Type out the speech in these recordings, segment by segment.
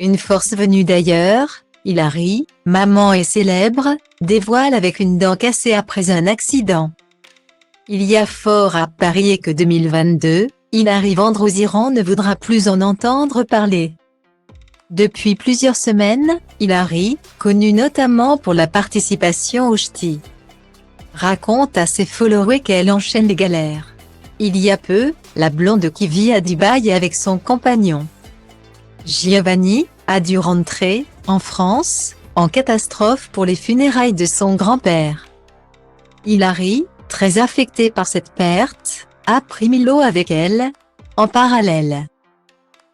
Une force venue d'ailleurs, Hilary, maman et célèbre, dévoile avec une dent cassée après un accident. Il y a fort à parier que 2022, Hilary Vandroziran ne voudra plus en entendre parler. Depuis plusieurs semaines, Hilary, connue notamment pour la participation au ch'ti, raconte à ses followers qu'elle enchaîne les galères. Il y a peu, la blonde qui vit à Dubaï avec son compagnon Giovanni a dû rentrer, en France, en catastrophe pour les funérailles de son grand-père. Hilary, très affectée par cette perte, a pris Milo avec elle. En parallèle,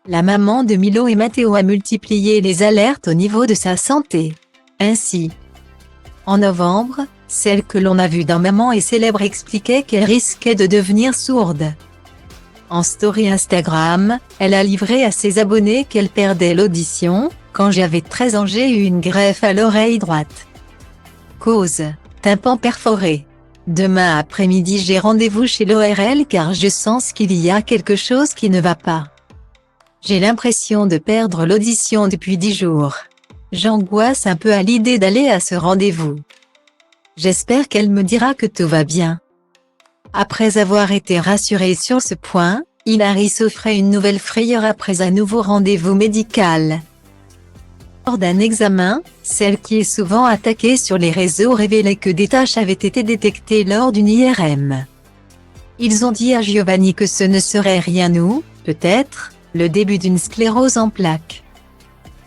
la maman de Milo et Matteo a multiplié les alertes au niveau de sa santé. Ainsi, en novembre, celle que l'on a vue dans Maman est célèbre expliquait qu'elle risquait de devenir sourde. En story Instagram, elle a livré à ses abonnés qu'elle perdait l'audition. Quand j'avais 13 ans, j'ai eu une greffe à l'oreille droite. Cause: tympan perforé. Demain après-midi j'ai rendez-vous chez l'ORL car je sens qu'il y a quelque chose qui ne va pas. J'ai l'impression de perdre l'audition depuis 10 jours. J'angoisse un peu à l'idée d'aller à ce rendez-vous. J'espère qu'elle me dira que tout va bien. Après avoir été rassurée sur ce point, Hilary s'offrait une nouvelle frayeur après un nouveau rendez-vous médical. Lors d'un examen, celle qui est souvent attaquée sur les réseaux révélait que des taches avaient été détectées lors d'une IRM. Ils ont dit à Giovanni que ce ne serait rien ou, peut-être, le début d'une sclérose en plaques.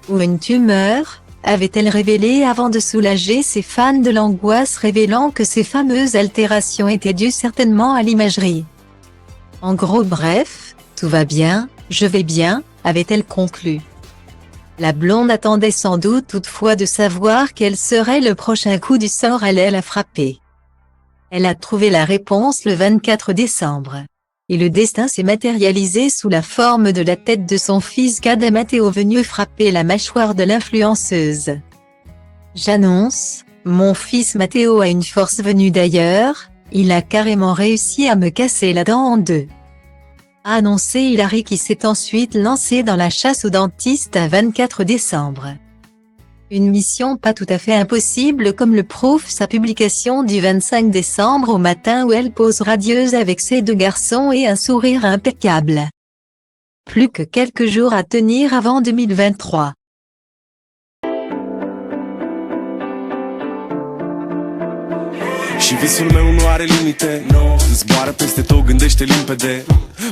Ou une tumeur, avait-elle révélé avant de soulager ses fans de l'angoisse, révélant que ces fameuses altérations étaient dues certainement à l'imagerie. En gros bref, tout va bien, je vais bien, avait-elle conclu. La blonde attendait sans doute toutefois de savoir quel serait le prochain coup du sort allait la frapper. Elle a trouvé la réponse le 24 décembre. Et le destin s'est matérialisé sous la forme de la tête de son fils cadet Matteo venu frapper la mâchoire de l'influenceuse. J'annonce, mon fils Matteo a une force venue d'ailleurs, il a carrément réussi à me casser la dent en deux. A annoncé Hilary qui s'est ensuite lancée dans la chasse au dentiste à 24 décembre. Une mission pas tout à fait impossible comme le prouve sa publication du 25 décembre au matin où elle pose radieuse avec ses 2 garçons et un sourire impeccable. Plus que quelques jours à tenir avant 2023. Și visul meu nu are limite, no. Zboară peste tot, gândește limpede.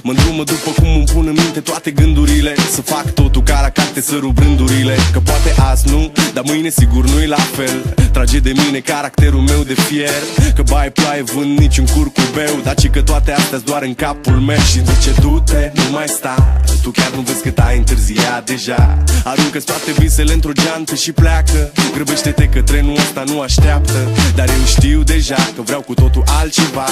Mă îndrumă după cum îmi pun în minte toate gândurile. Să fac totul ca la carte, să rup rândurile. Că poate azi nu, dar mâine sigur nu-i la fel. Trage de mine caracterul meu de fier. Că baie ploaie vând niciun curcubeu. Dar ci că toate astea-s doar în capul meu. Și zice du-te, nu mai sta. Tu chiar nu vezi că ai întârziat deja. Aruncă-ți toate visele într-o geantă și pleacă. Grăbește-te că trenul ăsta nu așteaptă. Dar eu știu deja că vreau cu totul altceva.